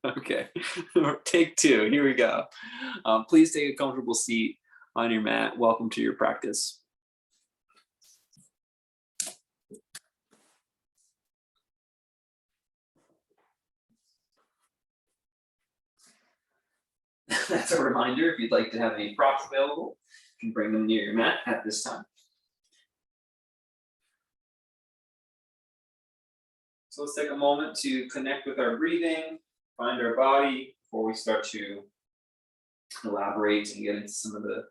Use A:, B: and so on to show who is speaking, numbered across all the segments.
A: Okay, take two. Here we go. Please take a comfortable seat on your mat. Welcome to your practice. That's a reminder, if you'd like to have any props available, you can bring them near your mat at this time. So let's take a moment to connect with our breathing, find our body before we start to elaborate and get into some of the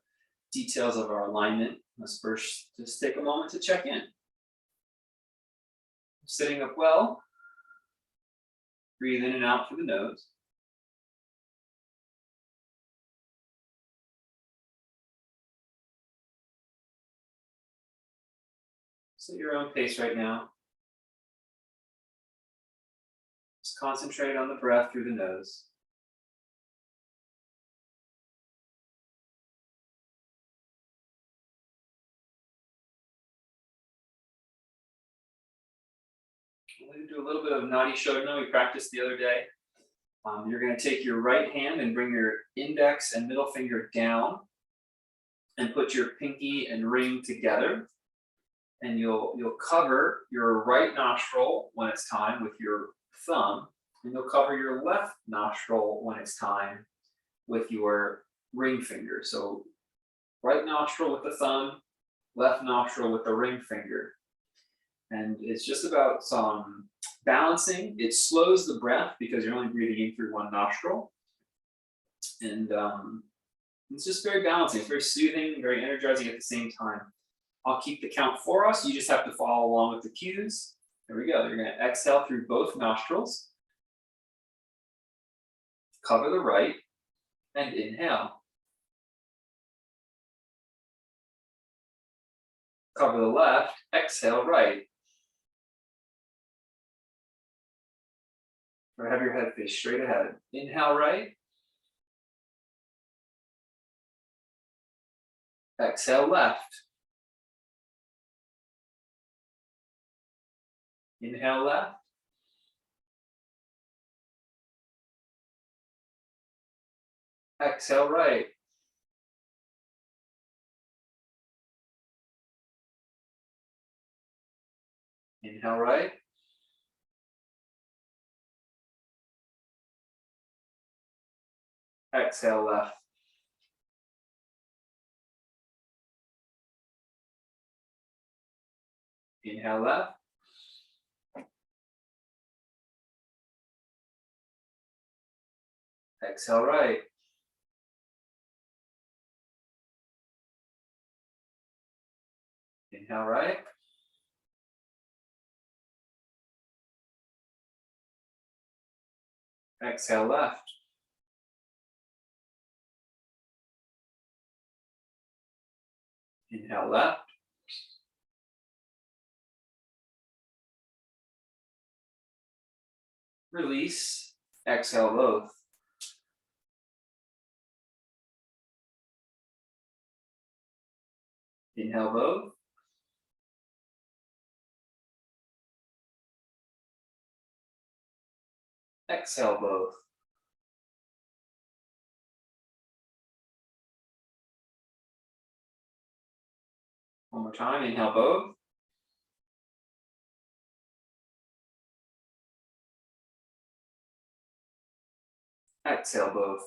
A: details of our alignment. Let's first just take a moment to check in. Sitting up well, breathe in and out through the nose. So at your own pace right now. Just concentrate on the breath through the nose. We're going to do a little bit of Nadi Shodhana we practiced the other day. You're going to take your right hand and bring your index and middle finger down and put your pinky and ring together. And you'll cover your right nostril when it's time with your thumb, and you'll cover your left nostril when it's time with your ring finger. So right nostril with the thumb, left nostril with the ring finger. And it's just about some balancing. It slows the breath because you're only breathing in through one nostril. And it's just very balancing. It's very soothing, very energizing at the same time. I'll keep the count for us. You just have to follow along with the cues. There we go. You're going to exhale through both nostrils. Cover the right and inhale. Cover the left, exhale right. Or have your head face straight ahead. Inhale right. Exhale left. Inhale left. Exhale right. Inhale right. Exhale left. Inhale left. Exhale right. Inhale right. Exhale left. Inhale left. Release. Exhale both. Inhale both. Exhale both. One more time. Inhale both. Exhale both.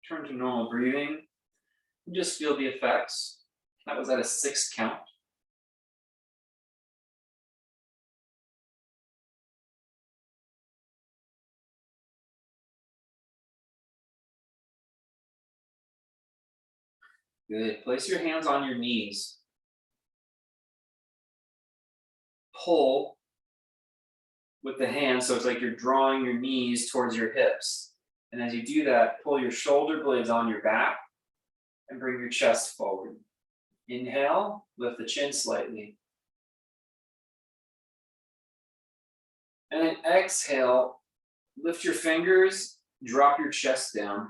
A: Turn to normal breathing. And just feel the effects. That was at a 6 count. Good. Place your hands on your knees. Pull with the hands, so it's like you're drawing your knees towards your hips. And as you do that, pull your shoulder blades on your back and bring your chest forward. Inhale, lift the chin slightly. And then exhale, lift your fingers, drop your chest down.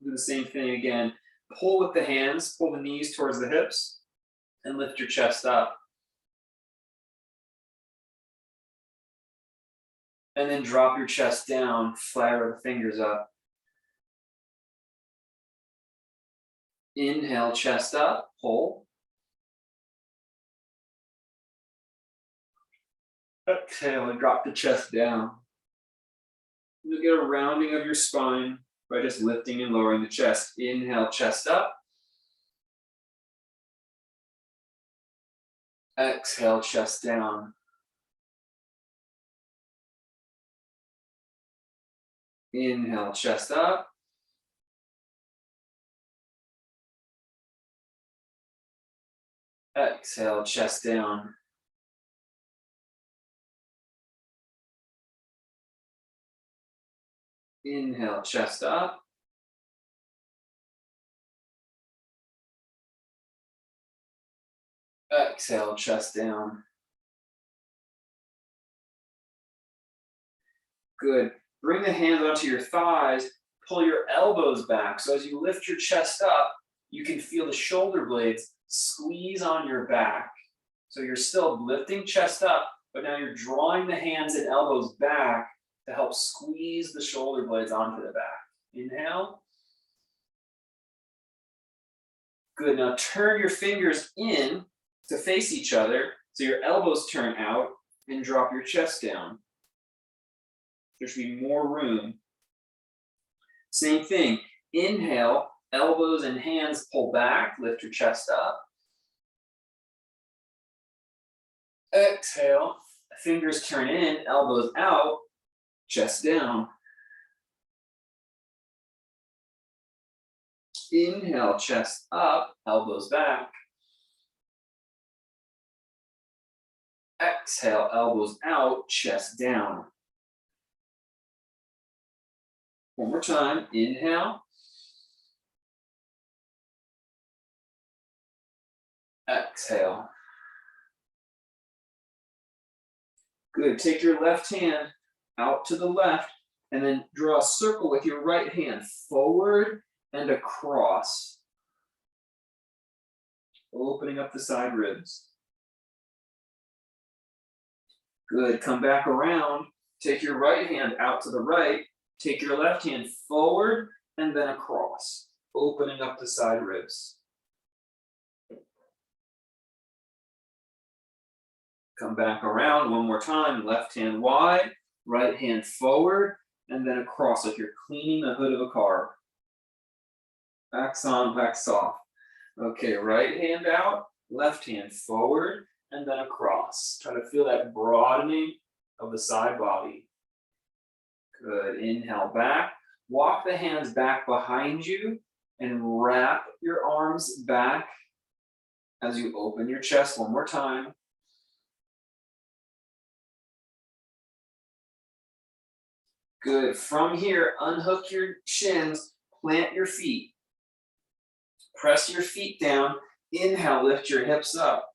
A: Do the same thing again. Pull with the hands, pull the knees towards the hips, and lift your chest up. And then drop your chest down, fire the fingers up. Inhale, chest up, pull. Exhale and drop the chest down. You'll get a rounding of your spine by just lifting and lowering the chest. Inhale, chest up. Exhale, chest down. Inhale, chest up. Exhale, chest down. Inhale, chest up. Exhale, chest down. Good. Bring the hands onto your thighs, pull your elbows back. So as you lift your chest up, you can feel the shoulder blades squeeze on your back. So you're still lifting chest up, but now you're drawing the hands and elbows back to help squeeze the shoulder blades onto the back. Inhale. Good. Now turn your fingers in to face each other. So your elbows turn out and drop your chest down. There should be more room. Same thing. Inhale, elbows and hands pull back, lift your chest up. Exhale, fingers turn in, elbows out, chest down. Inhale, chest up, elbows back. Exhale, elbows out, chest down. One more time, inhale. Exhale. Good, take your left hand out to the left and then draw a circle with your right hand forward and across. Opening up the side ribs. Good, come back around, take your right hand out to the right, take your left hand forward and then across, opening up the side ribs. Come back around one more time, left hand wide, right hand forward, and then across like you're cleaning the hood of a car. Wax on, wax off. Okay, right hand out, left hand forward, and then across. Try to feel that broadening of the side body. Good, inhale back. Walk the hands back behind you and wrap your arms back as you open your chest one more time. Good, from here, unhook your shins, plant your feet. Press your feet down, inhale, lift your hips up.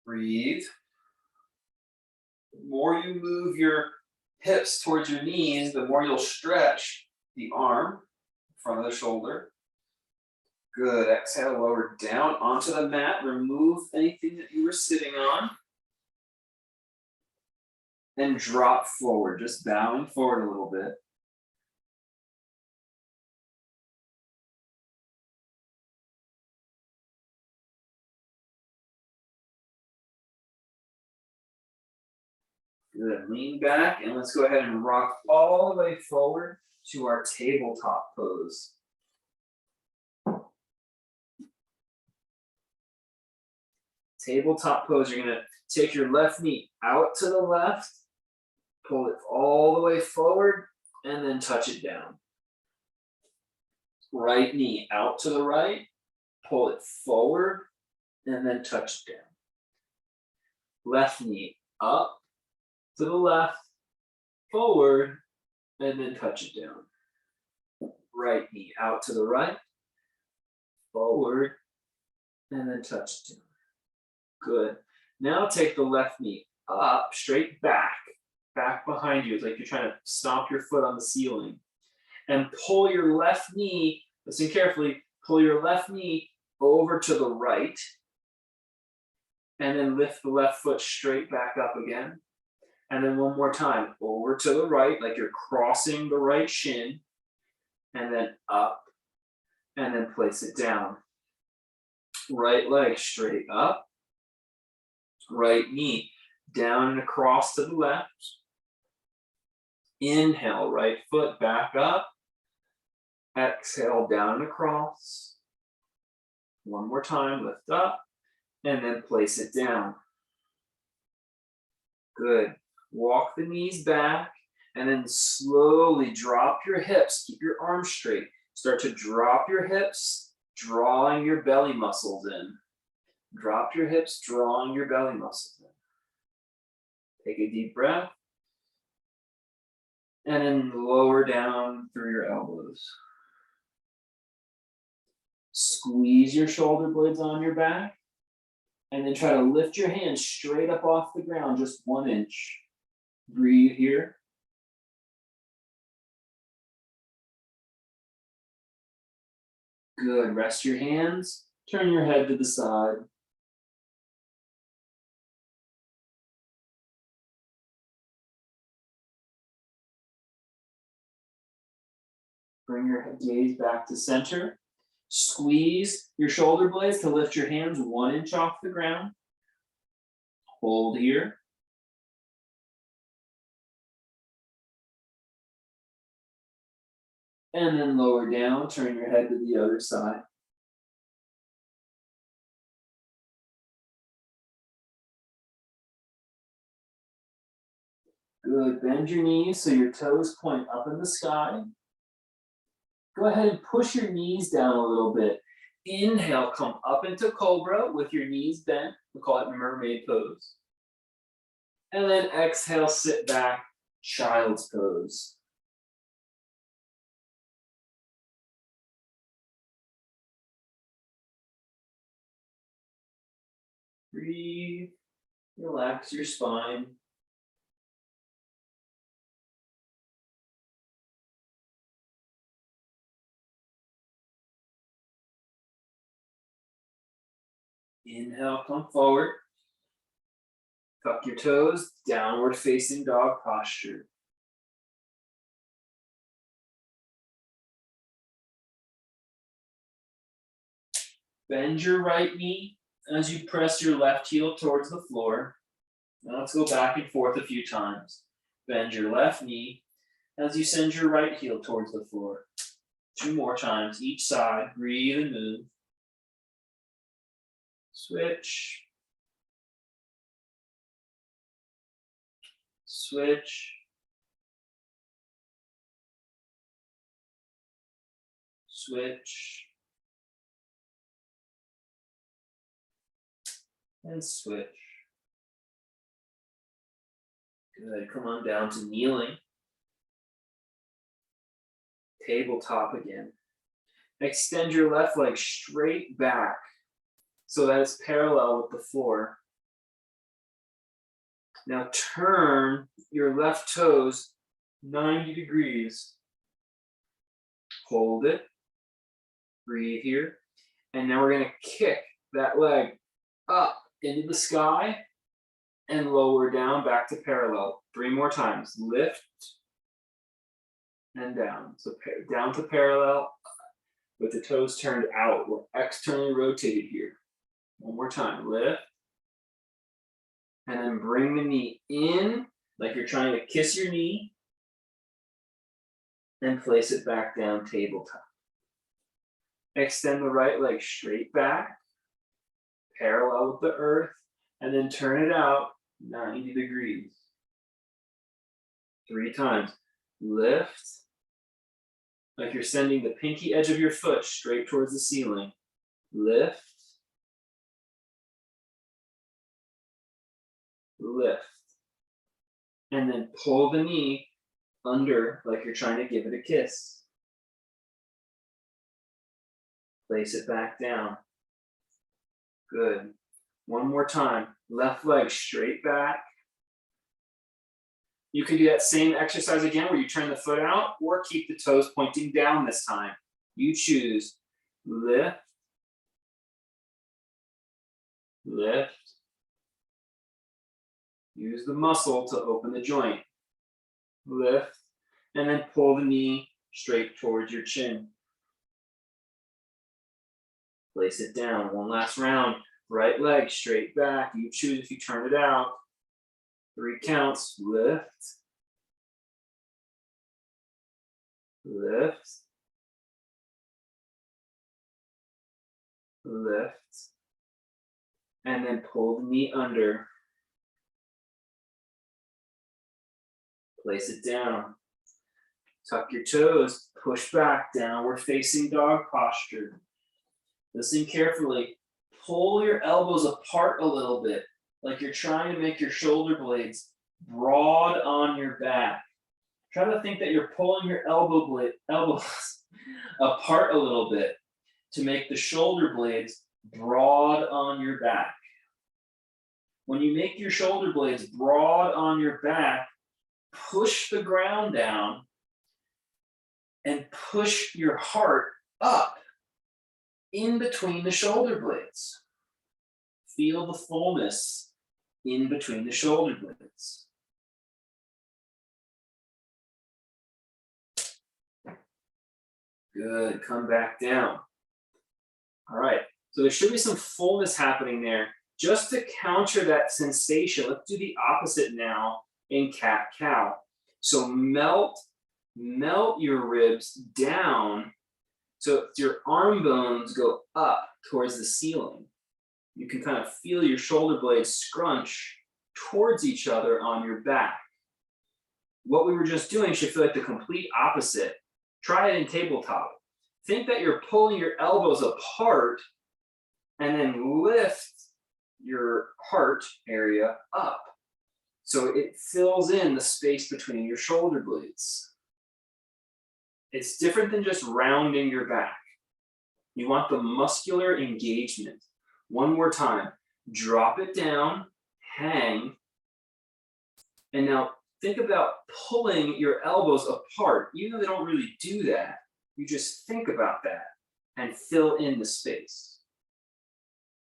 A: Breathe. The more you move your hips towards your knees, the more you'll stretch the arm in front of the shoulder. Good, exhale, lower down onto the mat, remove anything that you were sitting on. And drop forward, just bowing forward a little bit. Good, lean back and let's go ahead and rock all the way forward to our tabletop pose. Tabletop pose, you're gonna take your left knee out to the left, pull it all the way forward, and then touch it down. Right knee out to the right, pull it forward, and then touch it down. Left knee up to the left, forward, and then touch it down. Right knee out to the right, forward, and then touch it down. Good. Now take the left knee up, straight back behind you. It's like you're trying to stomp your foot on the ceiling. and pull your left knee, listen carefully, pull your left knee over to the right, and then lift the left foot straight back up again. And then one more time, over to the right, like you're crossing the right shin, and then up, and then place it down. Right leg straight up, right knee down and across to the left. Inhale, right foot back up. Exhale, down and across. One more time, lift up, and then place it down. Good. Walk the knees back, and then slowly drop your hips. Keep your arms straight. Start to drop your hips, drawing your belly muscles in. Drop your hips, drawing your belly muscles in. Take a deep breath. And then lower down through your elbows. Squeeze your shoulder blades on your back. And then try to lift your hands straight up off the ground, just 1 inch. Breathe here. Good. Rest your hands. Turn your head to the side. Bring your gaze back to center. Squeeze your shoulder blades to lift your hands 1 inch off the ground. Hold here. And then lower down, turn your head to the other side. Good. Bend your knees so your toes point up in the sky. Go ahead and push your knees down a little bit. Inhale, come up into cobra with your knees bent. We call it mermaid pose. And then exhale, sit back, child's pose. Breathe, relax your spine. Inhale, come forward. Tuck your toes, downward facing dog posture. Bend your right knee as you press your left heel towards the floor. Now let's go back and forth a few times. Bend your left knee as you send your right heel towards the floor. 2 more times each side. Breathe and move. Switch. Switch. Switch. And switch. Good. Come on down to kneeling. Tabletop again. Extend your left leg straight back so that it's parallel with the floor. Now turn your left toes 90 degrees. Hold it. Breathe here. And now we're going to kick that leg up into the sky and lower down back to parallel. 3 more times. Lift and down. So down to parallel with the toes turned out. We're externally rotated here. 1 more time. Lift. And then bring the knee in like you're trying to kiss your knee. And place it back down tabletop. Extend the right leg straight back, parallel with the earth, and then turn it out 90 degrees. 3 times. Lift, like you're sending the pinky edge of your foot straight towards the ceiling. Lift. Lift. And then pull the knee under like you're trying to give it a kiss. Place it back down. Good. 1 more time. Left leg straight back. You can do that same exercise again where you turn the foot out or keep the toes pointing down this time. You choose. Lift, lift. Use the muscle to open the joint. Lift, and then pull the knee straight towards your chin. Place it down. One last round. Right leg straight back. You choose if you turn it out. 3 counts. Lift, lift, lift, and then pull the knee under. Place it down. Tuck your toes, push back, downward facing dog posture. Listen carefully. Pull your elbows apart a little bit, like you're trying to make your shoulder blades broad on your back. Try to think that you're pulling your elbows apart a little bit to make the shoulder blades broad on your back. When you make your shoulder blades broad on your back, push the ground down and push your heart up in between the shoulder blades. Feel the fullness in between the shoulder blades. Good, come back down. All right, so there should be some fullness happening there. Just to counter that sensation, let's do the opposite now in cat-cow. So melt your ribs down so your arm bones go up towards the ceiling. You can kind of feel your shoulder blades scrunch towards each other on your back. What we were just doing should feel like the complete opposite. Try it in tabletop. Think that you're pulling your elbows apart and then lift your heart area up. So it fills in the space between your shoulder blades. It's different than just rounding your back. You want the muscular engagement. One more time. Drop it down, hang, and now think about pulling your elbows apart. Even though they don't really do that, you just think about that and fill in the space.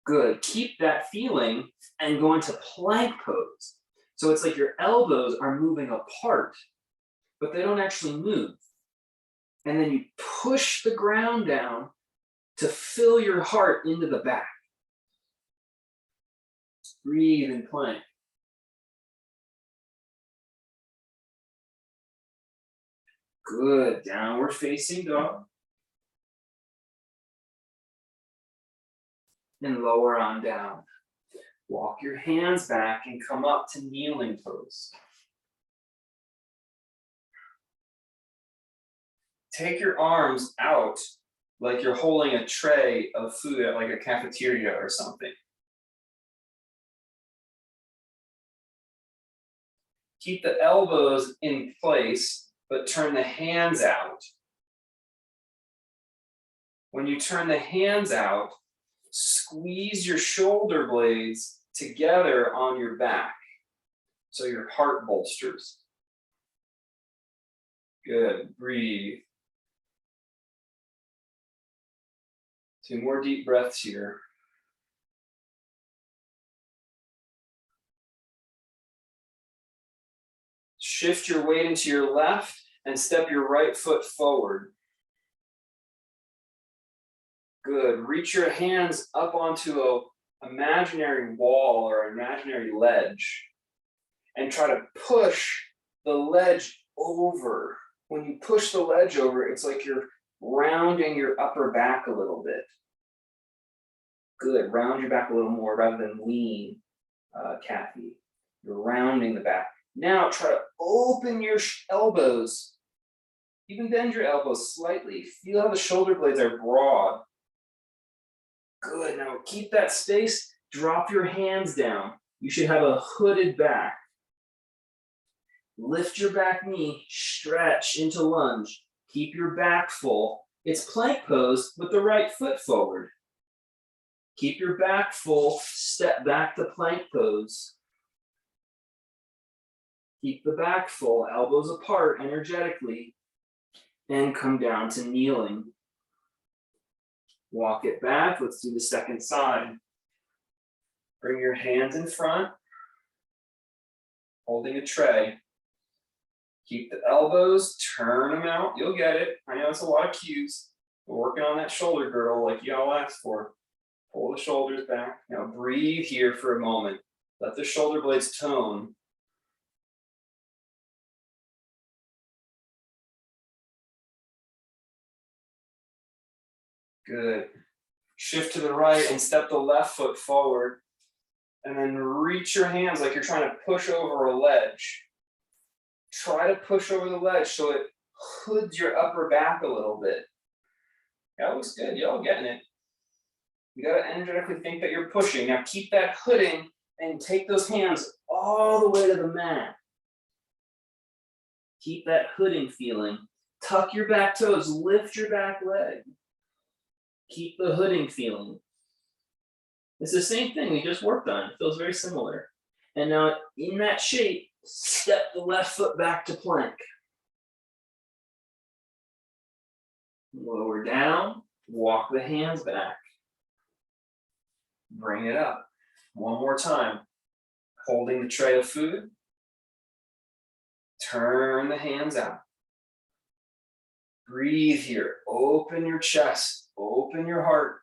A: Good. Keep that feeling and go into plank pose. So it's like your elbows are moving apart, but they don't actually move. And then you push the ground down to fill your heart into the back. Breathe in plank. Good. Downward facing dog. And lower on down. Walk your hands back and come up to kneeling pose. Take your arms out like you're holding a tray of food at like a cafeteria or something. Keep the elbows in place, but turn the hands out. When you turn the hands out, squeeze your shoulder blades together on your back, so your heart bolsters. Good, breathe. 2 more deep breaths here. Shift your weight into your left and step your right foot forward. Good. Reach your hands up onto an imaginary wall or imaginary ledge and try to push the ledge over. When you push the ledge over, it's like you're rounding your upper back a little bit. Good. Round your back a little more rather than lean, Kathy. You're rounding the back. Now try to open your elbows. Even bend your elbows slightly. Feel how the shoulder blades are broad. Good. Now keep that space. Drop your hands down. You should have a hooded back. Lift your back knee. Stretch into lunge. Keep your back full. It's plank pose with the right foot forward. Keep your back full. Step back to plank pose. Keep the back full, elbows apart energetically, and come down to kneeling. Walk it back. Let's do the second side. Bring your hands in front, holding a tray. Keep the elbows, turn them out. You'll get it. I know it's a lot of cues. We're working on that shoulder girdle like you all asked for. Pull the shoulders back. Now breathe here for a moment. Let the shoulder blades tone. Good. Shift to the right and step the left foot forward. And then reach your hands like you're trying to push over a ledge. Try to push over the ledge so it hoods your upper back a little bit. That looks good. Y'all getting it. You got to energetically think that you're pushing. Now keep that hooding and take those hands all the way to the mat. Keep that hooding feeling. Tuck your back toes. Lift your back leg. Keep the hooding feeling. It's the same thing we just worked on. It feels very similar. And now in that shape, step the left foot back to plank. Lower down, walk the hands back. Bring it up. One more time. Holding the tray of food. Turn the hands out. Breathe here. Open your chest. Open your heart.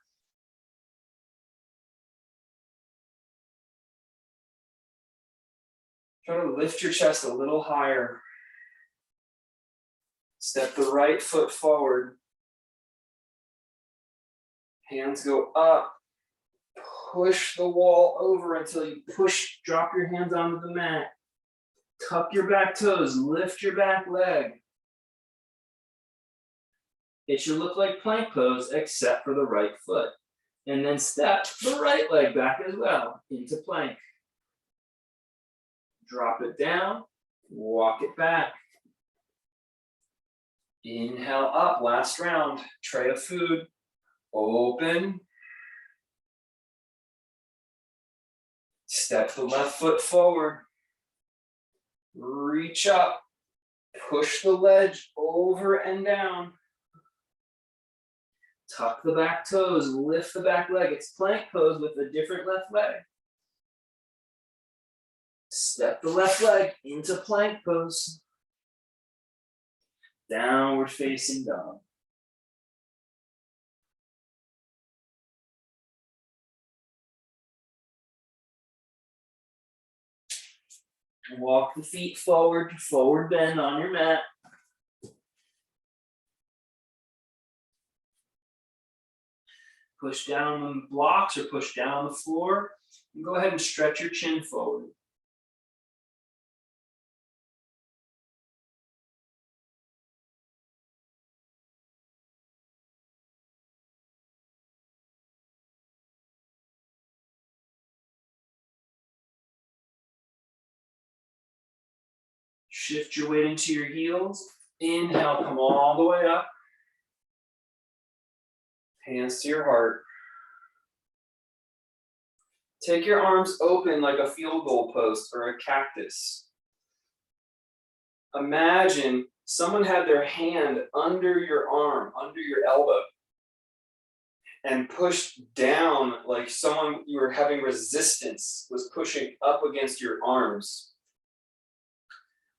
A: Try to lift your chest a little higher. Step the right foot forward. Hands go up. Push the wall over until you drop your hands onto the mat. Tuck your back toes, lift your back leg. It should look like plank pose except for the right foot. And then step the right leg back as well into plank. Drop it down, walk it back. Inhale up, last round, tray of food, open. Step the left foot forward. Reach up, push the ledge over and down. Tuck the back toes, lift the back leg. It's plank pose with a different left leg. Step the left leg into plank pose. Downward facing dog. Walk the feet forward, forward bend on your mat. Push down on the blocks or push down on the floor. And go ahead and stretch your chin forward. Shift your weight into your heels. Inhale, come all the way up. Hands to your heart. Take your arms open like a field goal post or a cactus. Imagine someone had their hand under your arm, under your elbow, and pushed down like someone you were having resistance was pushing up against your arms.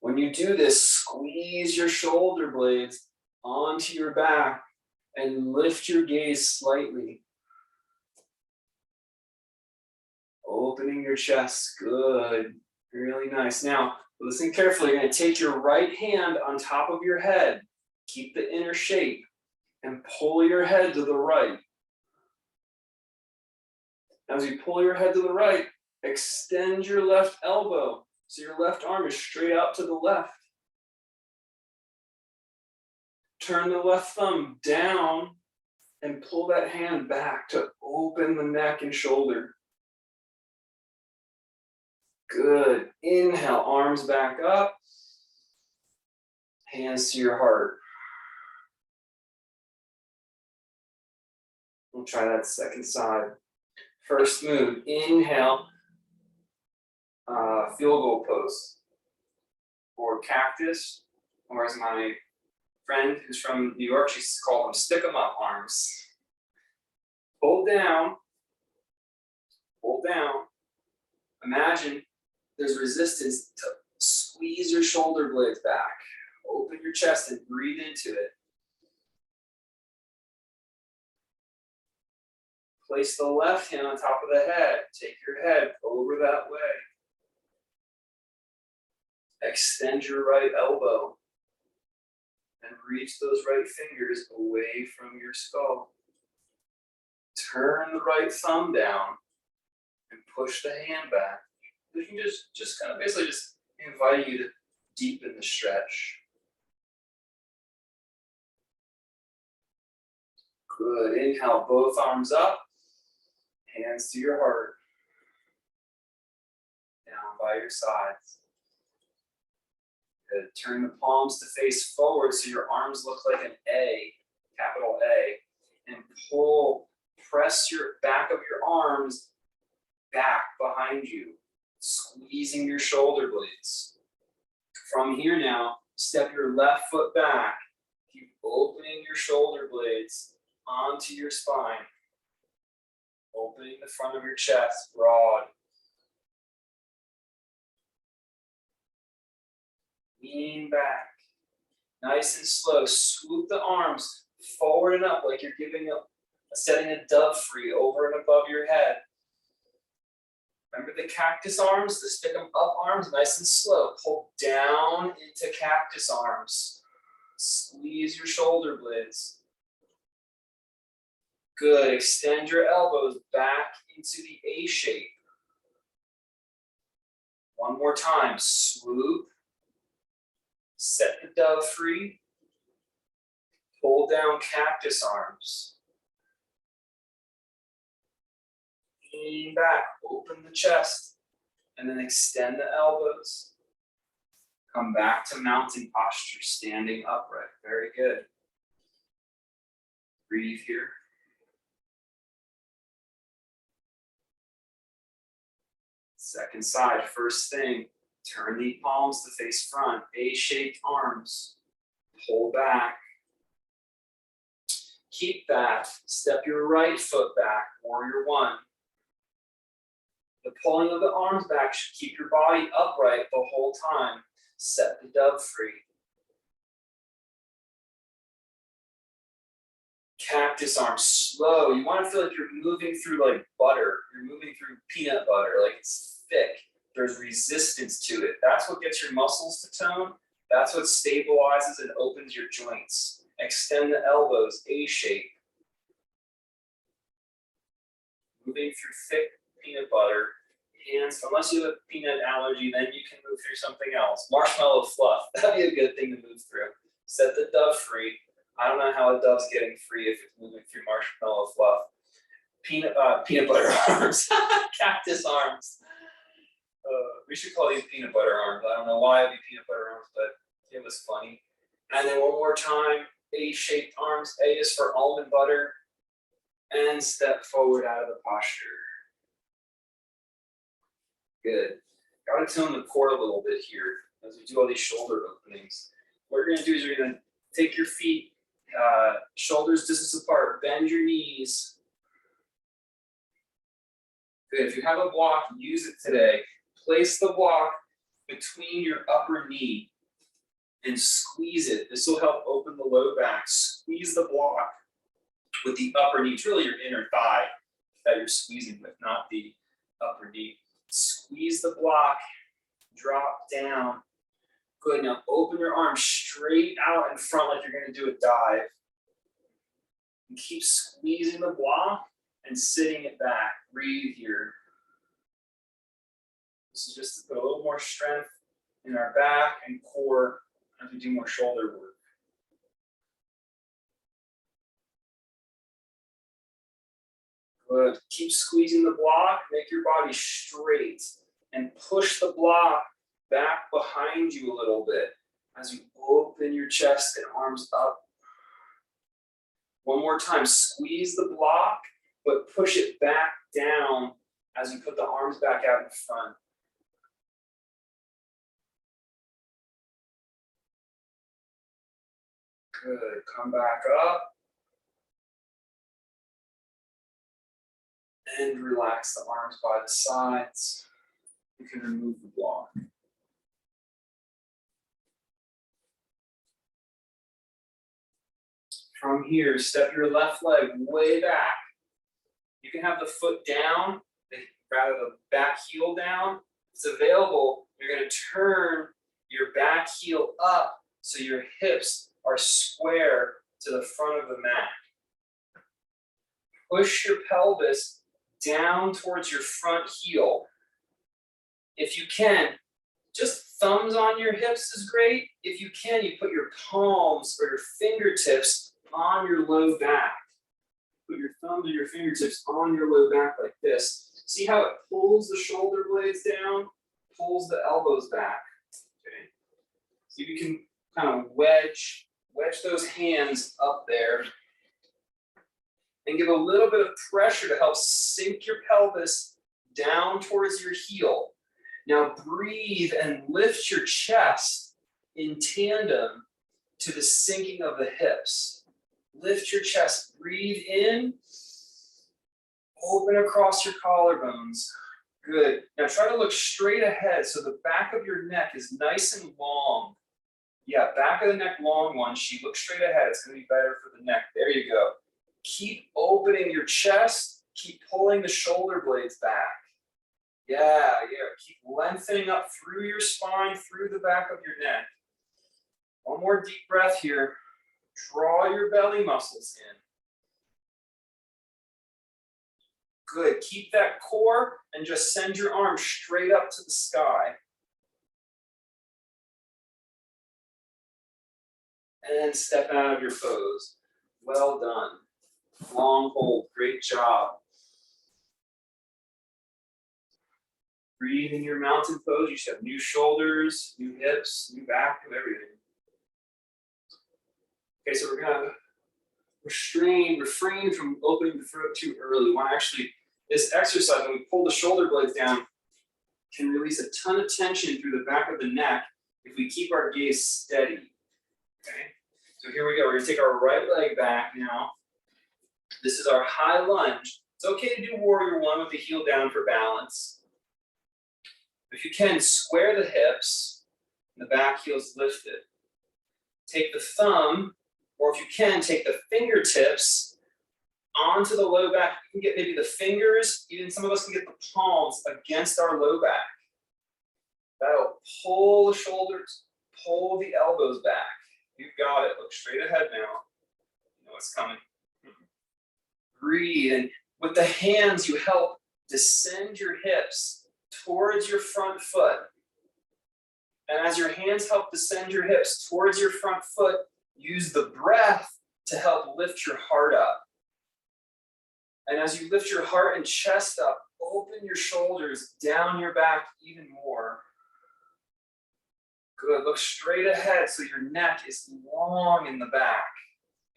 A: When you do this, squeeze your shoulder blades onto your back and lift your gaze slightly. Opening your chest, good, really nice. Now, listen carefully, you're gonna take your right hand on top of your head, keep the inner shape, and pull your head to the right. As you pull your head to the right, extend your left elbow, so your left arm is straight out to the left. Turn the left thumb down and pull that hand back to open the neck and shoulder. Good. Inhale, arms back up. Hands to your heart. We'll try that second side. First move, inhale, field goal pose. or cactus, or as my friend who's from New York, she called them stick 'em up arms. Hold down, hold down. Imagine there's resistance to squeeze your shoulder blades back. Open your chest and breathe into it. Place the left hand on top of the head. Take your head over that way. Extend your right elbow and reach those right fingers away from your skull. Turn the right thumb down and push the hand back. You can just kind of basically just invite you to deepen the stretch. Good. Inhale, both arms up, hands to your heart. Down by your sides. Good. Turn the palms to face forward so your arms look like an A, capital A, and press your back of your arms back behind you, squeezing your shoulder blades. From here now, step your left foot back, keep opening your shoulder blades onto your spine, opening the front of your chest broad. Lean back, nice and slow. Swoop the arms forward and up like you're setting a dove free over and above your head. Remember the cactus arms, the stick 'em up arms, nice and slow. Pull down into cactus arms. Squeeze your shoulder blades. Good, extend your elbows back into the A shape. One more time, swoop. Set the dove free. Pull down cactus arms. Lean back, open the chest, and then extend the elbows. Come back to mountain posture, standing upright. Very good. Breathe here. Second side, first thing, turn the palms to face front, A-shaped arms. Pull back. Keep that. Step your right foot back, warrior one. The pulling of the arms back should keep your body upright the whole time. Set the dove free. Cactus arms, slow. You want to feel like you're moving through like butter. You're moving through peanut butter, like it's thick. There's resistance to it. That's what gets your muscles to tone. That's what stabilizes and opens your joints. Extend the elbows, A shape. Moving through thick peanut butter. Hands, unless you have a peanut allergy, then you can move through something else. Marshmallow fluff, that'd be a good thing to move through. Set the dove free. I don't know how a dove's getting free if it's moving through marshmallow fluff. Peanut butter arms, cactus arms. We should call these peanut butter arms. I don't know why it'd be peanut butter arms, but it was funny. And then one more time, A-shaped arms. A is for almond butter. And step forward out of the posture. Good. Got to tone the core a little bit here as we do all these shoulder openings. What you're going to do is you're going to take your feet, shoulders distance apart, bend your knees. Good. If you have a block, use it today. Place the block between your upper knee and squeeze it. This will help open the low back. Squeeze the block with the upper knee. It's really your inner thigh that you're squeezing with, not the upper knee. Squeeze the block, drop down. Good, now open your arms straight out in front like you're gonna do a dive. And keep squeezing the block and sitting it back. Breathe here. This is just to put a little more strength in our back and core as we do more shoulder work. Good. Keep squeezing the block, make your body straight, and push the block back behind you a little bit as you open your chest and arms up. One more time, squeeze the block, but push it back down as you put the arms back out in front. Good, come back up. And relax the arms by the sides. You can remove the block. From here, step your left leg way back. You can have the foot down, rather the back heel down. If it's available, you're going to turn your back heel up so your hips are square to the front of the mat. Push your pelvis down towards your front heel. If you can, just thumbs on your hips is great. If you can, you put your palms or your fingertips on your low back. Put your thumbs or your fingertips on your low back like this. See how it pulls the shoulder blades down, pulls the elbows back. Okay. So you can kind of wedge those hands up there and give a little bit of pressure to help sink your pelvis down towards your heel. Now breathe and lift your chest in tandem to the sinking of the hips. Lift your chest, breathe in, open across your collarbones. Good. Now try to look straight ahead so the back of your neck is nice and long. Yeah, back of the neck long one. She look straight ahead. It's going to be better for the neck. There you go. Keep opening your chest. Keep pulling the shoulder blades back. Yeah. Keep lengthening up through your spine, through the back of your neck. One more deep breath here. Draw your belly muscles in. Good. Keep that core and just send your arms straight up to the sky. And step out of your pose. Well done. Long hold. Great job. Breathe in your mountain pose. You should have new shoulders, new hips, new back, new everything. Okay, so we're gonna refrain from opening the throat too early. This exercise, when we pull the shoulder blades down, can release a ton of tension through the back of the neck if we keep our gaze steady. Okay, so here we go. We're gonna take our right leg back now. This is our high lunge. It's okay to do warrior one with the heel down for balance. If you can, square the hips, and the back heel's lifted. Take the thumb, or if you can, take the fingertips onto the low back. You can get maybe the fingers, even some of us can get the palms against our low back. That'll pull the shoulders, pull the elbows back. You've got it. Look straight ahead now. You know what's coming. Breathe, and with the hands, you help descend your hips towards your front foot. And as your hands help descend your hips towards your front foot, use the breath to help lift your heart up. And as you lift your heart and chest up, open your shoulders down your back even more. Good. Look straight ahead so your neck is long in the back.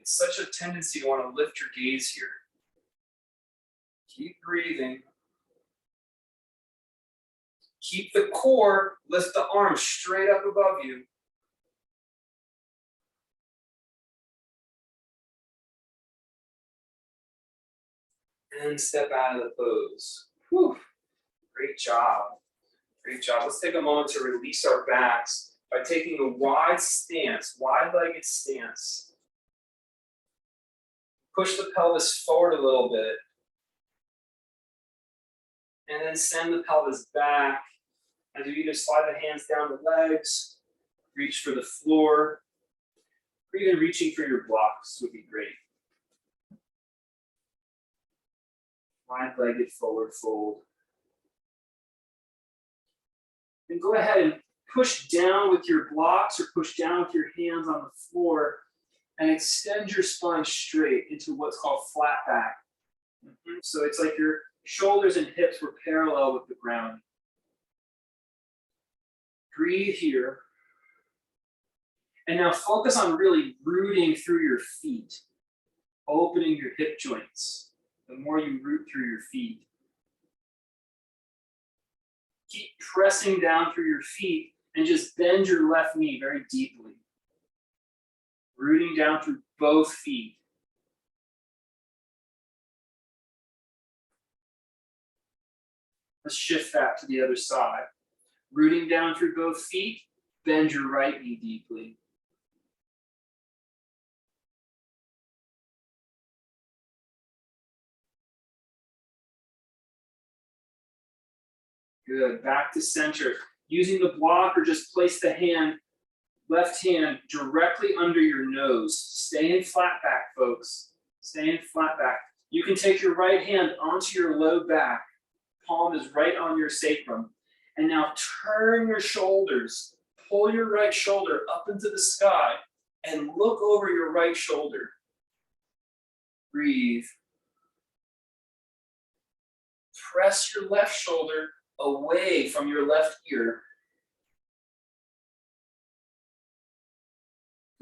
A: It's such a tendency to want to lift your gaze here. Keep breathing. Keep the core, lift the arms straight up above you. And step out of the pose. Whew. Great job. Great job. Let's take a moment to release our backs by taking a wide stance, wide-legged stance. Push the pelvis forward a little bit. And then send the pelvis back. As you either slide the hands down the legs, reach for the floor, or even reaching for your blocks would be great. Wide-legged forward fold. And go ahead and push down with your blocks or push down with your hands on the floor and extend your spine straight into what's called flat back. So it's like your shoulders and hips were parallel with the ground. Breathe here. And now focus on really rooting through your feet, opening your hip joints. The more you root through your feet. Keep pressing down through your feet and just bend your left knee very deeply. Rooting down through both feet. Let's shift that to the other side. Rooting down through both feet, bend your right knee deeply. Good, back to center. Using the block, or just place the hand, left hand directly under your nose. Stay in flat back, folks. Stay in flat back. You can take your right hand onto your low back. Palm is right on your sacrum. And now turn your shoulders. Pull your right shoulder up into the sky and look over your right shoulder. Breathe. Press your left shoulder away from your left ear.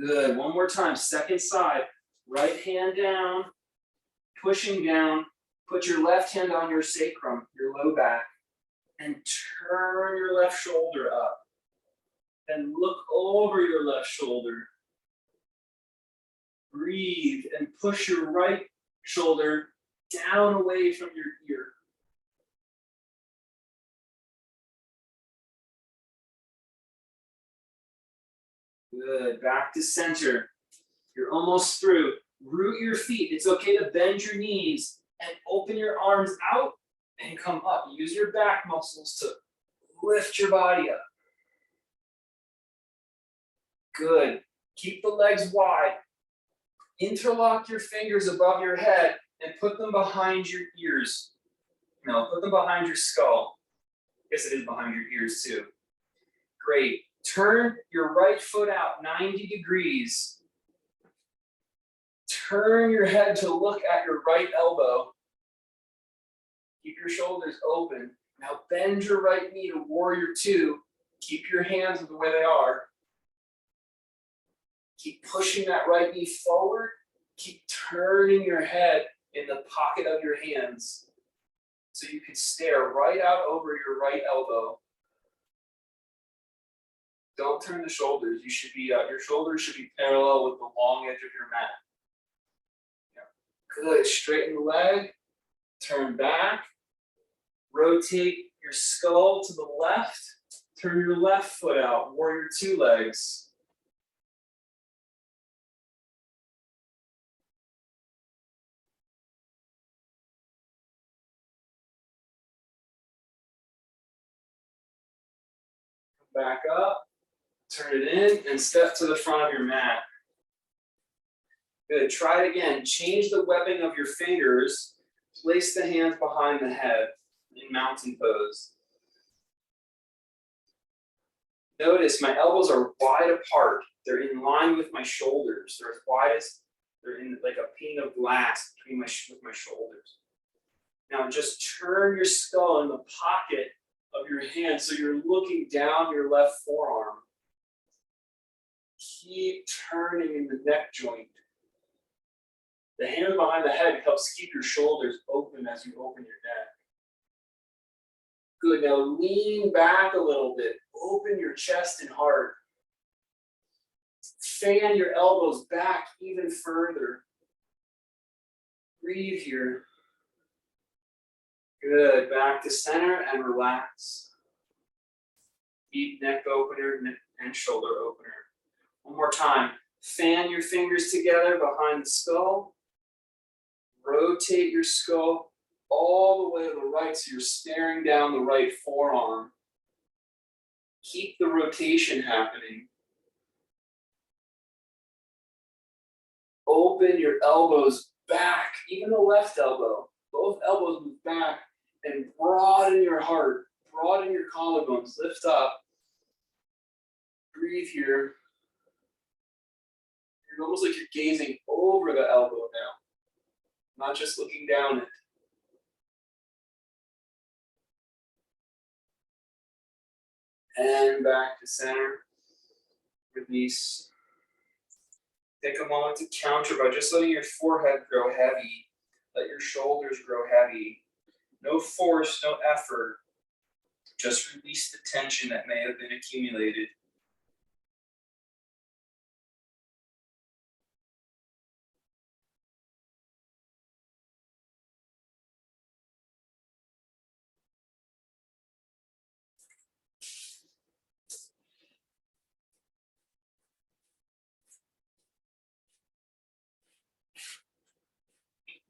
A: Good, one more time, second side. Right hand down, pushing down. Put your left hand on your sacrum, your low back, and turn your left shoulder up. And look over your left shoulder. Breathe and push your right shoulder down away from your ear. Good, back to center. You're almost through. Root your feet. It's okay to bend your knees and open your arms out and come up. Use your back muscles to lift your body up. Good. Keep the legs wide. Interlock your fingers above your head and put them behind your ears. No, put them behind your skull. I guess it is behind your ears too. Great. Turn your right foot out 90 degrees. Turn your head to look at your right elbow. Keep your shoulders open. Now bend your right knee to warrior two. Keep your hands the way they are. Keep pushing that right knee forward. Keep turning your head in the pocket of your hands so you can stare right out over your right elbow. Don't turn the shoulders. You should be, your shoulders should be parallel with the long edge of your mat. Yeah. Good. Straighten the leg. Turn back. Rotate your skull to the left. Turn your left foot out. Warrior two legs. Back up. Turn it in and step to the front of your mat. Good. Try it again. Change the webbing of your fingers. Place the hands behind the head in mountain pose. Notice my elbows are wide apart. They're in line with my shoulders. They're as wide as, they're in like a pane of glass between with my shoulders. Now just turn your skull in the pocket of your hand so you're looking down your left forearm. Keep turning in the neck joint. The hand behind the head helps keep your shoulders open as you open your neck. Good, now lean back a little bit. Open your chest and heart. Fan your elbows back even further. Breathe here. Good, back to center and relax. Deep neck opener and shoulder opener. One more time. Fan your fingers together behind the skull. Rotate your skull all the way to the right so you're staring down the right forearm. Keep the rotation happening. Open your elbows back, even the left elbow. Both elbows move back and broaden your heart. Broaden your collarbones. Lift up. Breathe here. You're almost like you're gazing over the elbow now, not just looking down it. And back to center. Release. Take a moment to counter by just letting your forehead grow heavy. Let your shoulders grow heavy. No force, no effort. Just release the tension that may have been accumulated.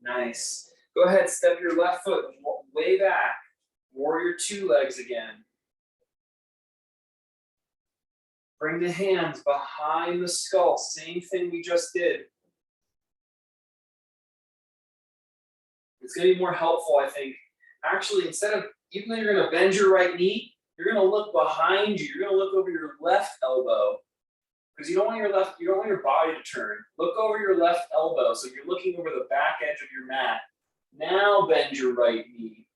A: Nice. Go ahead, step your left foot way back. Warrior two legs again. Bring the hands behind the skull. Same thing we just did. It's going to be more helpful, I think. Actually, instead of, even though you're going to bend your right knee, you're going to look behind you. You're going to look over your left elbow. Because you don't want your body to turn. Look over your left elbow. So you're looking over the back edge of your mat. Now bend your right knee.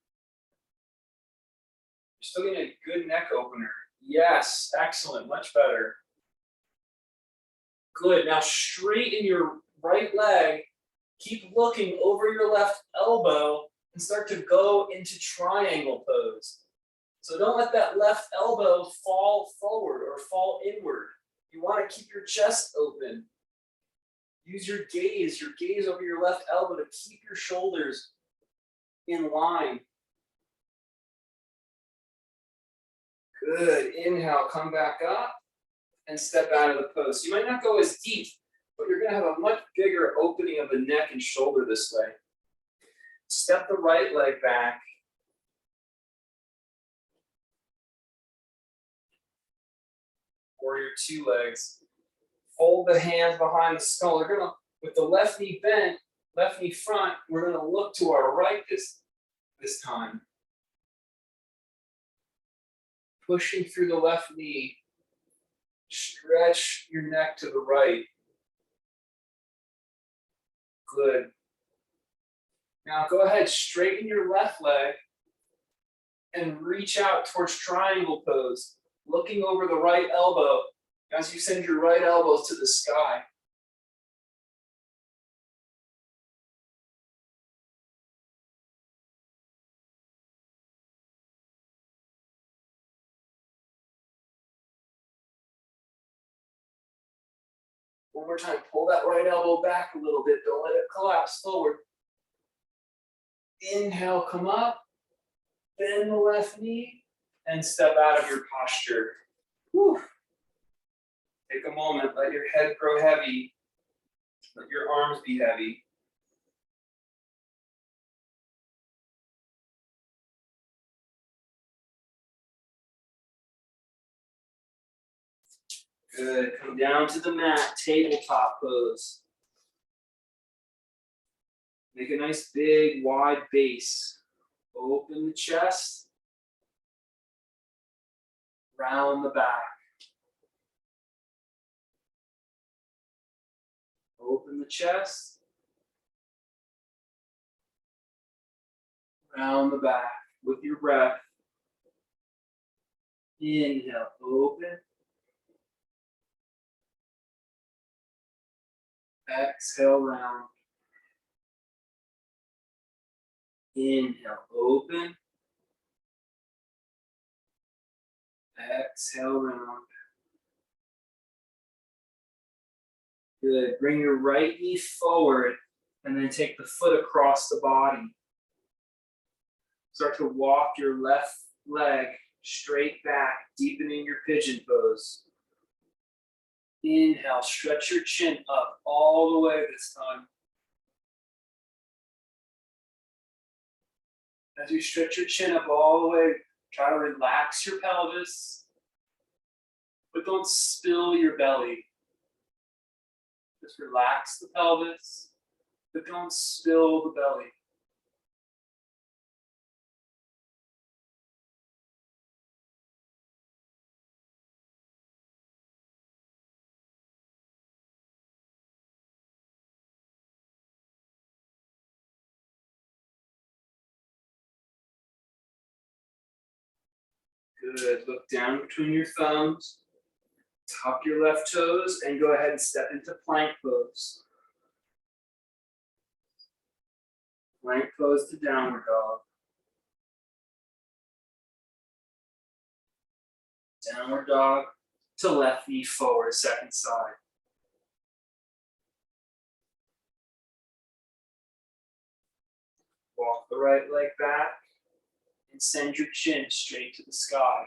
A: You're still getting a good neck opener. Yes, excellent, much better. Good, now straighten your right leg. Keep looking over your left elbow and start to go into triangle pose. So don't let that left elbow fall forward or fall inward. You want to keep your chest open. Use your gaze over your left elbow to keep your shoulders in line. Good, inhale, come back up and step out of the pose. You might not go as deep, but you're gonna have a much bigger opening of the neck and shoulder this way. Step the right leg back. Warrior two legs. Fold the hands behind the skull. We're gonna, with the left knee bent, left knee front, we're gonna look to our right this time. Pushing through the left knee. Stretch your neck to the right. Good. Now go ahead, straighten your left leg and reach out towards triangle pose, looking over the right elbow as you send your right elbows to the sky. One more time, pull that right elbow back a little bit. Don't let it collapse forward. Inhale, come up, bend the left knee, and step out of your posture. Whew. Take a moment, let your head grow heavy. Let your arms be heavy. Good, come down to the mat, tabletop pose. Make a nice big wide base. Open the chest. Round the back. Open the chest. Round the back with your breath. Inhale, open. Exhale, round. Inhale, open. Exhale, round. Good. Bring your right knee forward and then take the foot across the body. Start to walk your left leg straight back, deepening your pigeon pose. Inhale, stretch your chin up all the way this time. As you stretch your chin up all the way, try to relax your pelvis, but don't spill your belly. Just relax the pelvis, but don't spill the belly. Good. Look down between your thumbs. Tuck your left toes and go ahead and step into plank pose. Plank pose to downward dog. Downward dog to left knee forward, second side. Walk the right leg back and send your chin straight to the sky.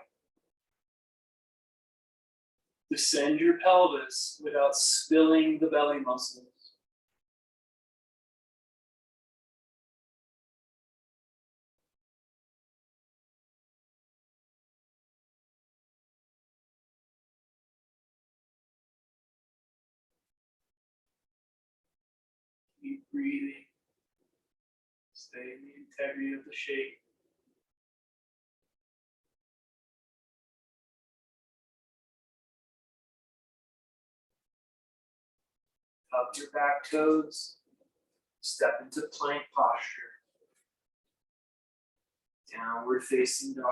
A: Descend your pelvis without spilling the belly muscles.
B: Keep breathing. Stay in the integrity of the shape. Tuck your back toes. Step into plank posture. Downward facing dog.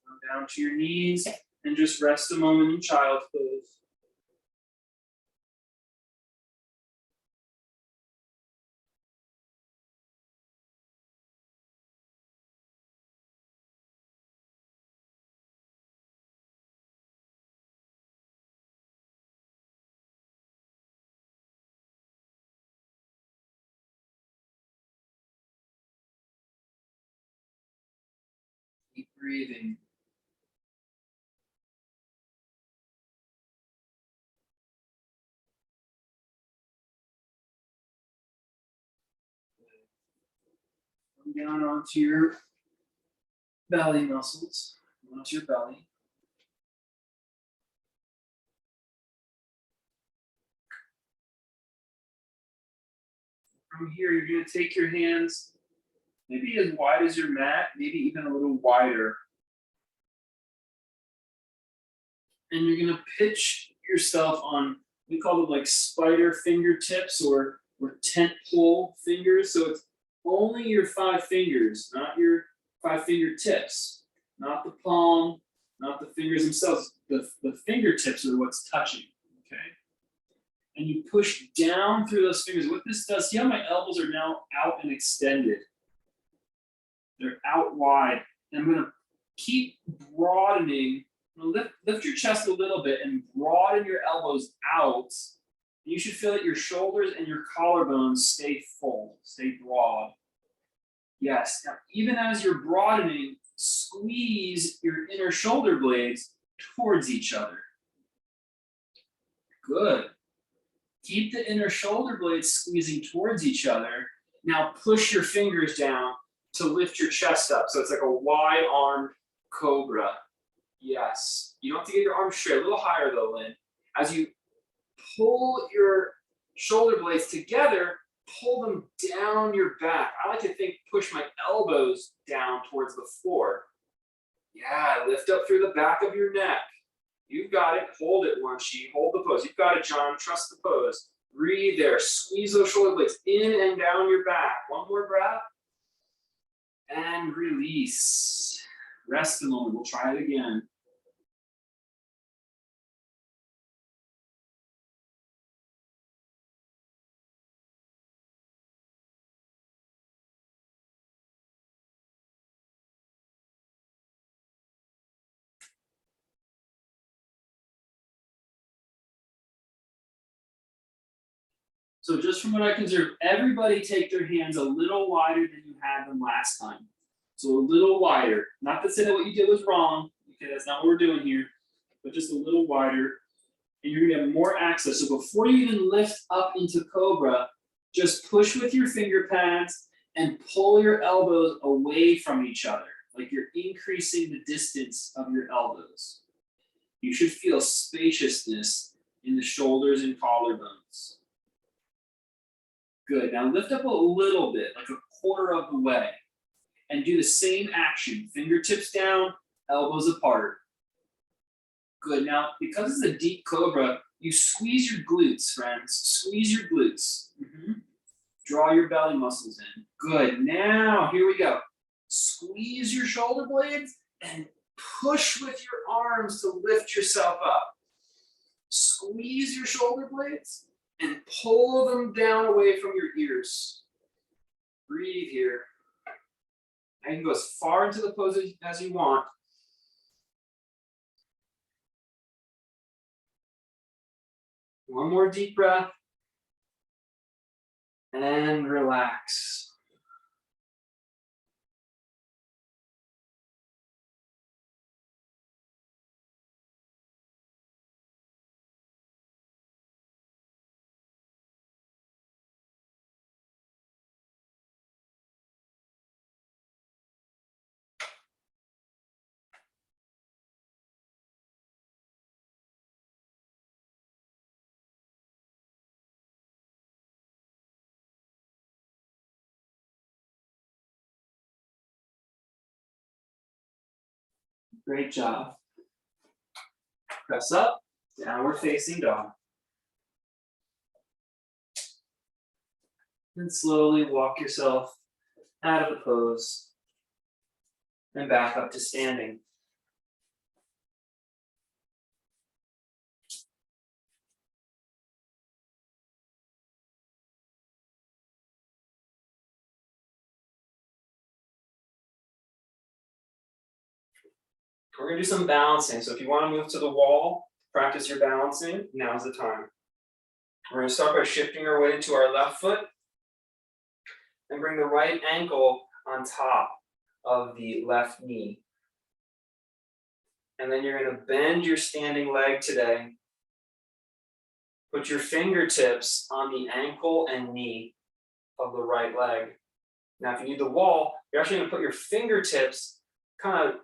B: Come down to your knees and just rest a moment in child's pose. Keep breathing. Come down onto your belly muscles, onto your belly. From here, you're going to take your hands maybe as wide as your mat, maybe even a little wider. And you're going to pitch yourself on, we call them like spider fingertips or tent pole fingers. So it's only your 5 fingers, not your 5 fingertips, not the palm, not the fingers themselves. The fingertips are what's touching, okay? And you push down through those fingers. What this does, see how my elbows are now out and extended? They're out wide. And I'm going to keep broadening. Lift your chest a little bit and broaden your elbows out. You should feel that your shoulders and your collarbones stay full, stay broad. Yes, now even as you're broadening, squeeze your inner shoulder blades towards each other. Good. Keep the inner shoulder blades squeezing towards each other. Now push your fingers down to lift your chest up. So it's like a wide-armed cobra. Yes. You don't have to get your arms straight. A little higher though, Lynn. As you pull your shoulder blades together, pull them down your back. I like to push my elbows down towards the floor. Yeah, lift up through the back of your neck. You've got it. Hold it, Wanshi. Hold the pose. You've got it, John. Trust the pose. Breathe there. Squeeze those shoulder blades in and down your back. One more breath. And release. Rest a moment. We'll try it again. So just from what I can observe, everybody take their hands a little wider than you had them last time. So a little wider. Not to say that what you did was wrong. Okay, that's not what we're doing here. But just a little wider. And you're gonna have more access. So before you even lift up into Cobra, just push with your finger pads and pull your elbows away from each other. Like you're increasing the distance of your elbows. You should feel spaciousness in the shoulders and collarbones. Good. Now lift up a little bit, like a quarter of the way. And do the same action. Fingertips down, elbows apart. Good. Now, because it's a deep cobra, you squeeze your glutes, friends. Squeeze your glutes. Draw your belly muscles in. Good. Now, here we go. Squeeze your shoulder blades and push with your arms to lift yourself up. Squeeze your shoulder blades and pull them down away from your ears. Breathe here. Now you can go as far into the pose as you want. One more deep breath. And relax.
A: Great job. Press up, downward facing dog. Then slowly walk yourself out of the pose and back up to standing. We're gonna do some balancing. So if you want to move to the wall, practice your balancing, now's the time. We're gonna start by shifting our weight to our left foot and bring the right ankle on top of the left knee. And then you're gonna bend your standing leg today. Put your fingertips on the ankle and knee of the right leg. Now, if you need the wall, you're actually gonna put your fingertips kind of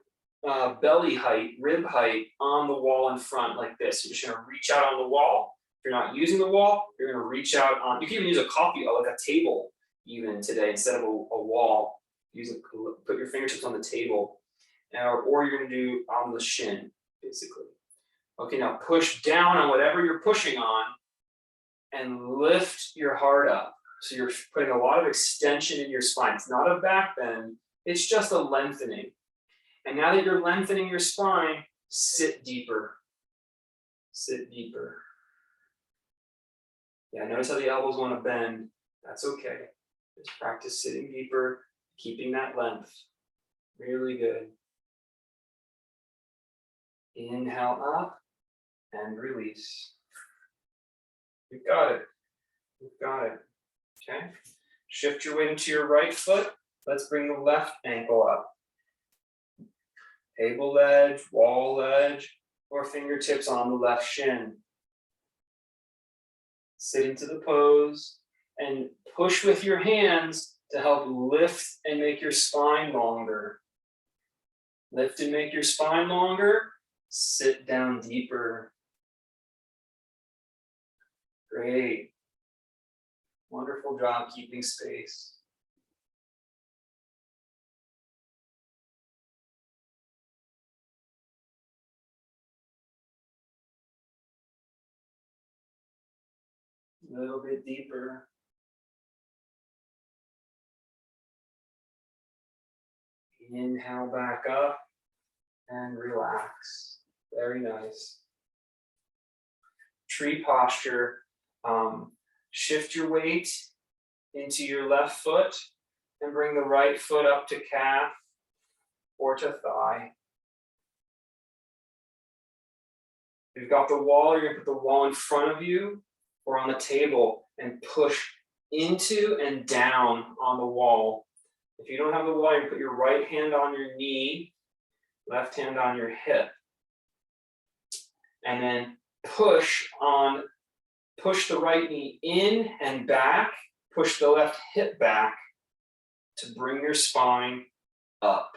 A: belly height, rib height on the wall in front like this. You're just gonna reach out on the wall. If you're not using the wall, you're gonna reach out on, you can even use a coffee, like a table even today instead of a wall. Put your fingertips on the table, or you're gonna do on the shin, basically. Okay, now push down on whatever you're pushing on and lift your heart up. So you're putting a lot of extension in your spine. It's not a back bend, it's just a lengthening. And now that you're lengthening your spine, sit deeper. Sit deeper. Yeah, notice how the elbows want to bend. That's okay. Just practice sitting deeper, keeping that length. Really good. Inhale up and release. You've got it. You've got it. Okay. Shift your weight into your right foot. Let's bring the left ankle up. Table ledge, wall ledge, or fingertips on the left shin. Sit into the pose and push with your hands to help lift and make your spine longer. Lift and make your spine longer. Sit down deeper. Great. Wonderful job keeping space. A little bit deeper. Inhale back up and relax. Very nice. Tree posture. Shift your weight into your left foot and bring the right foot up to calf or to thigh. If you've got the wall, you're going to put the wall in front of you or on the table and push into and down on the wall. If you don't have the wall, you put your right hand on your knee, left hand on your hip. And then push the right knee in and back, push the left hip back to bring your spine up.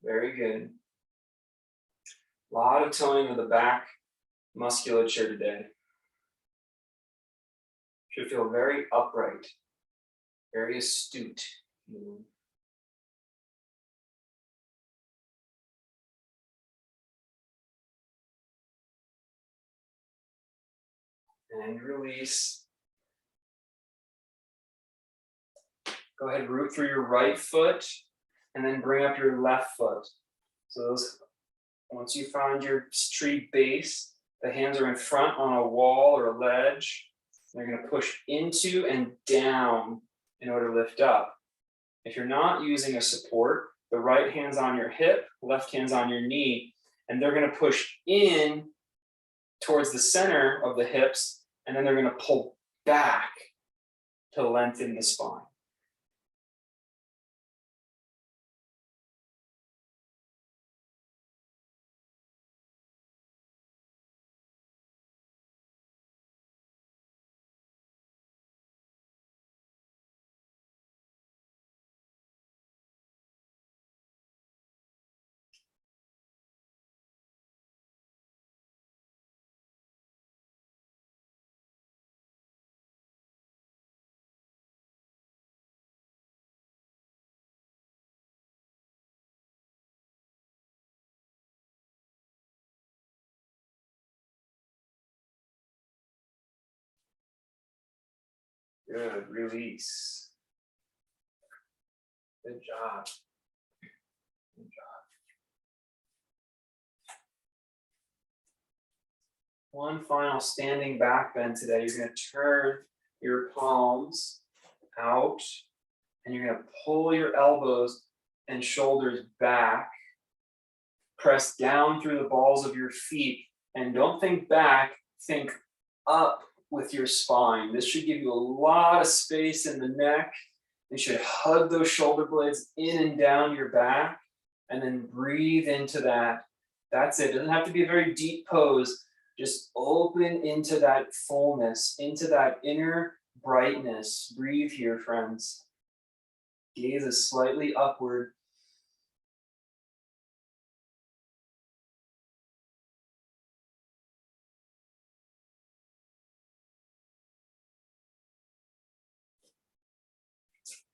A: Very good. A lot of toning of the back musculature today. Should feel very upright, very astute. And release. Go ahead, root through your right foot and then bring up your left foot. So once you find your tree base, the hands are in front on a wall or a ledge. They're going to push into and down in order to lift up. If you're not using a support, the right hand's on your hip, left hand's on your knee, and they're going to push in towards the center of the hips, and then they're going to pull back to lengthen the spine. Good, release. Good job. Good job. One final standing back bend today. You're going to turn your palms out and you're going to pull your elbows and shoulders back. Press down through the balls of your feet and don't think back, think up with your spine. This should give you a lot of space in the neck. You should hug those shoulder blades in and down your back and then breathe into that. That's it. It doesn't have to be a very deep pose. Just open into that fullness, into that inner brightness. Breathe here, friends. Gaze is slightly upward.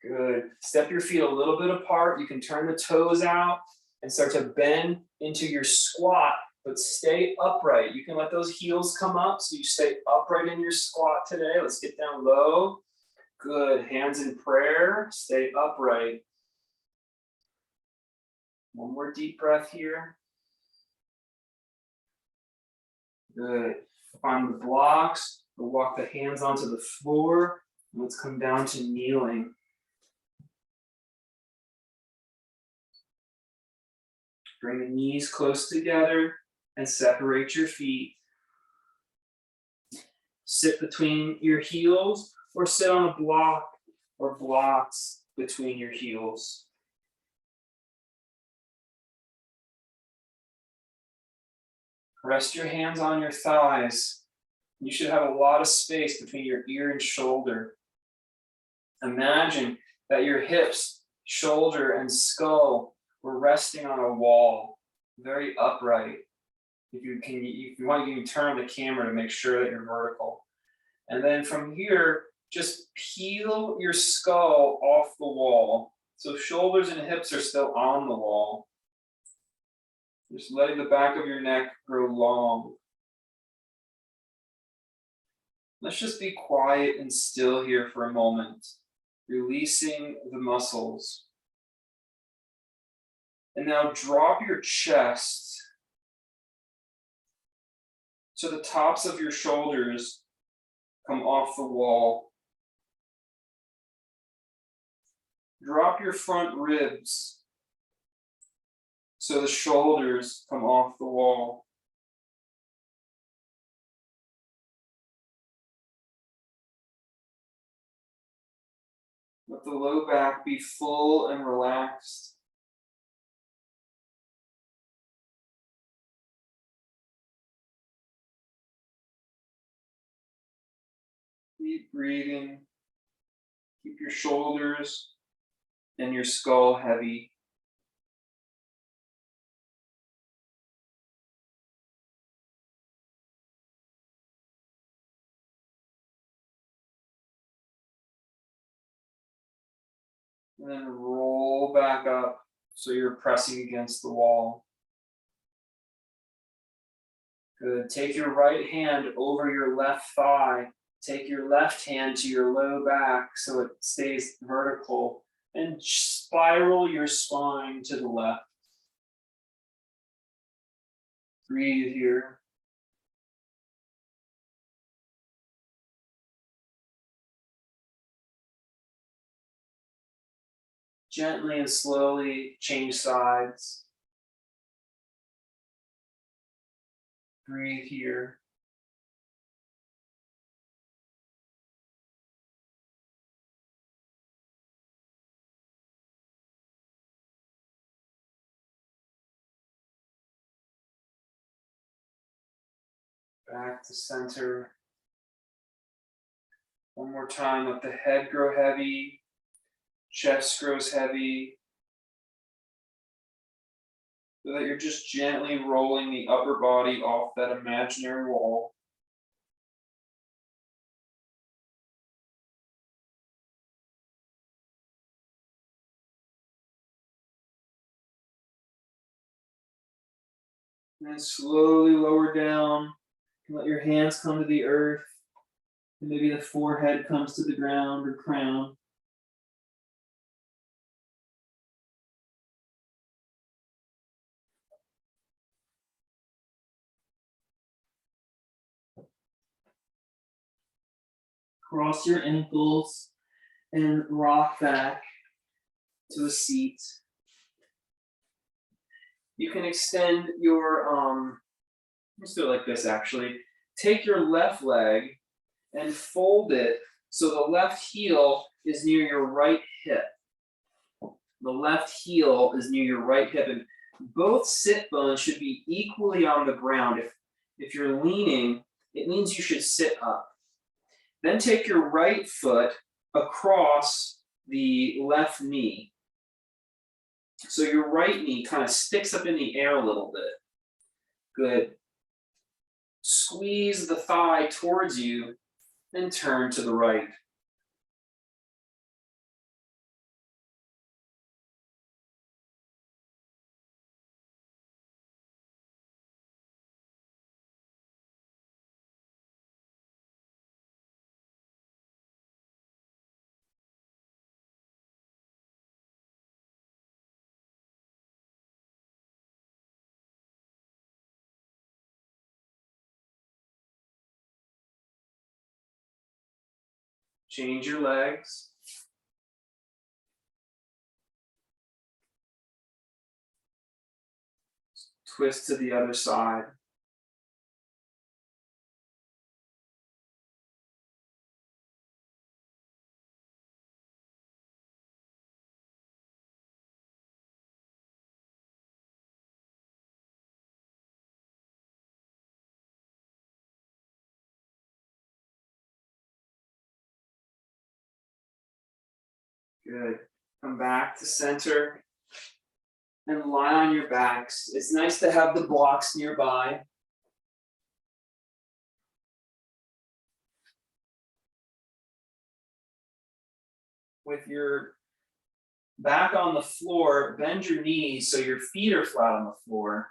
A: Good. Step your feet a little bit apart. You can turn the toes out and start to bend into your squat, but stay upright. You can let those heels come up so you stay upright in your squat today. Let's get down low. Good. Hands in prayer. Stay upright. One more deep breath here. Good. Find the blocks. We'll walk the hands onto the floor. Let's come down to kneeling. Bring the knees close together and separate your feet. Sit between your heels or sit on a block or blocks between your heels. Rest your hands on your thighs. You should have a lot of space between your ear and shoulder. Imagine that your hips, shoulder, and skull were resting on a wall, very upright. If you want, you can turn on the camera to make sure that you're vertical. And then from here, just peel your skull off the wall. So shoulders and hips are still on the wall. Just letting the back of your neck grow long. Let's just be quiet and still here for a moment, releasing the muscles. And now drop your chest so the tops of your shoulders come off the wall. Drop your front ribs so the shoulders come off the wall. Let the low back be full and relaxed. Keep breathing. Keep your shoulders and your skull heavy. And then roll back up so you're pressing against the wall. Good. Take your right hand over your left thigh. Take your left hand to your low back so it stays vertical. And spiral your spine to the left. Breathe here. Gently and slowly change sides. Breathe here. Back to center. One more time, let the head grow heavy, chest grows heavy, so that you're just gently rolling the upper body off that imaginary wall. And then slowly lower down. Let your hands come to the earth.
B: And maybe the forehead comes to the ground or crown. Cross your ankles and rock back to a seat. You can extend your let's do it like this actually. Take your left leg and fold it so the left heel is near your right hip. The left heel is near your right hip, and both sit bones should be equally on the ground. If you're leaning, it means you should sit up. Then take your right foot across the left knee. So your right knee kind of sticks up in the air a little bit. Good. Squeeze the thigh towards you and turn to the right. Change your legs. Twist to the other side. Good. Come back to center and lie on your backs. It's nice to have the blocks nearby. With your back on the floor, bend your knees so your feet are flat on the floor.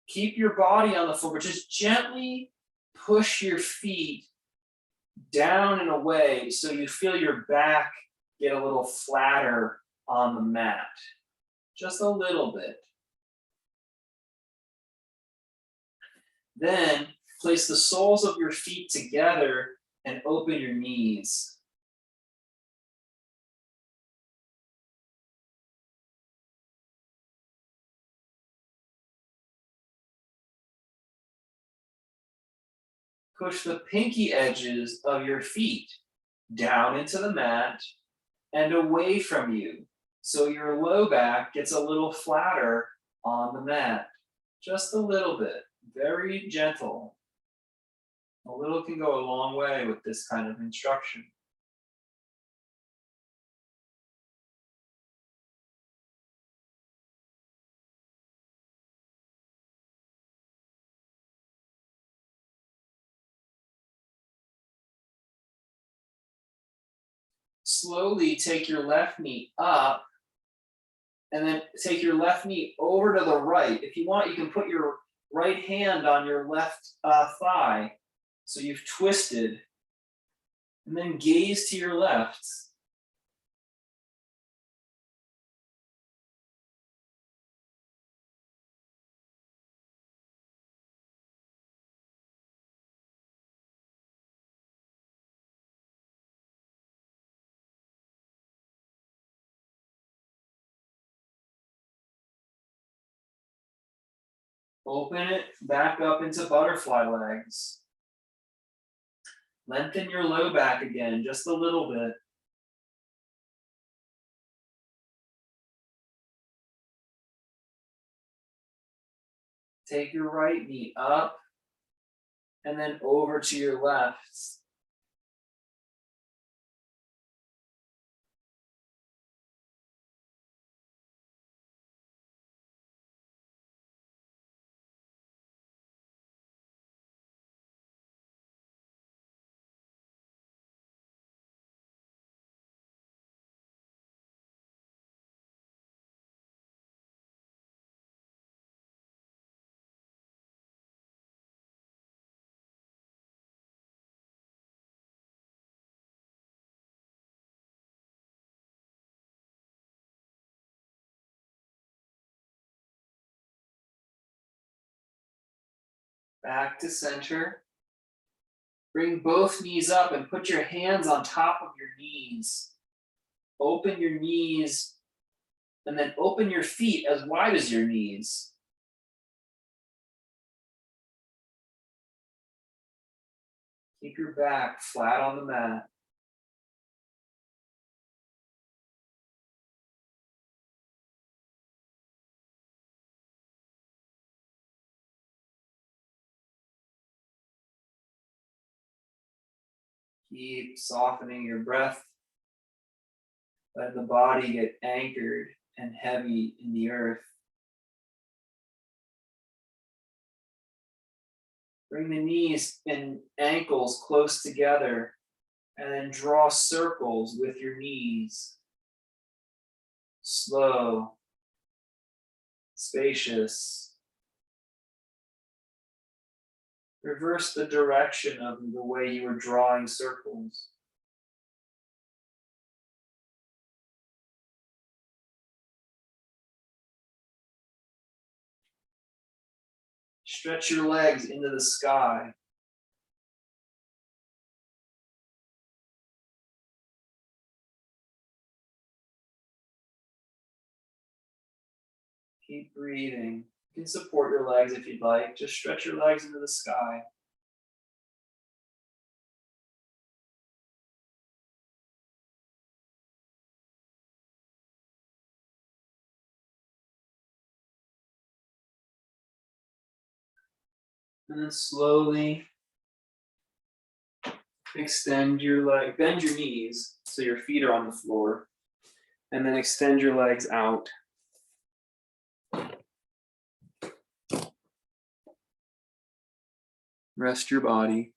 B: Keep your body on the floor, but just gently push your feet down and away so you feel your back get a little flatter on the mat. Just a little bit. Then place the soles of your feet together and open your knees. Push the pinky edges of your feet down into the mat and away from you, so your low back gets a little flatter on the mat. Just a little bit, very gentle. A little can go a long way with this kind of instruction. Slowly take your left knee up and then take your left knee over to the right. If you want, you can put your right hand on your left thigh. So you've twisted, and then gaze to your left. Open it back up into butterfly legs. Lengthen your low back again, just a little bit. Take your right knee up and then over to your left.
A: Back to center. Bring both knees up and put your hands on top of your knees. Open your knees and then open your feet as wide as your knees. Keep your back flat on the mat. Keep softening your breath. Let the body get anchored and heavy in the earth. Bring the knees and ankles close together and then draw circles with your knees. Slow, spacious. Reverse the direction of the way you were drawing circles. Stretch your legs into the sky. Keep breathing. You can support your legs if you'd like. Just stretch your legs into the sky. And then slowly extend your leg, bend your knees so your feet are on the floor. And then extend your legs out. Rest your body.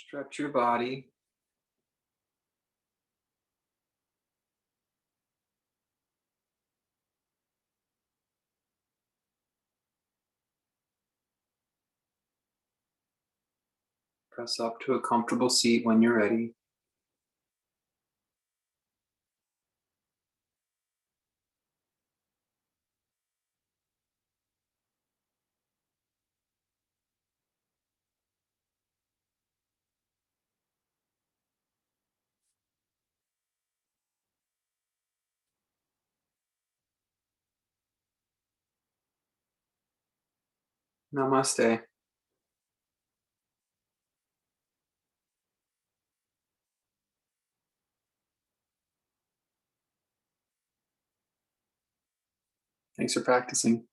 A: Stretch your body. Press up to a comfortable seat when you're ready. Namaste. Thanks for practicing.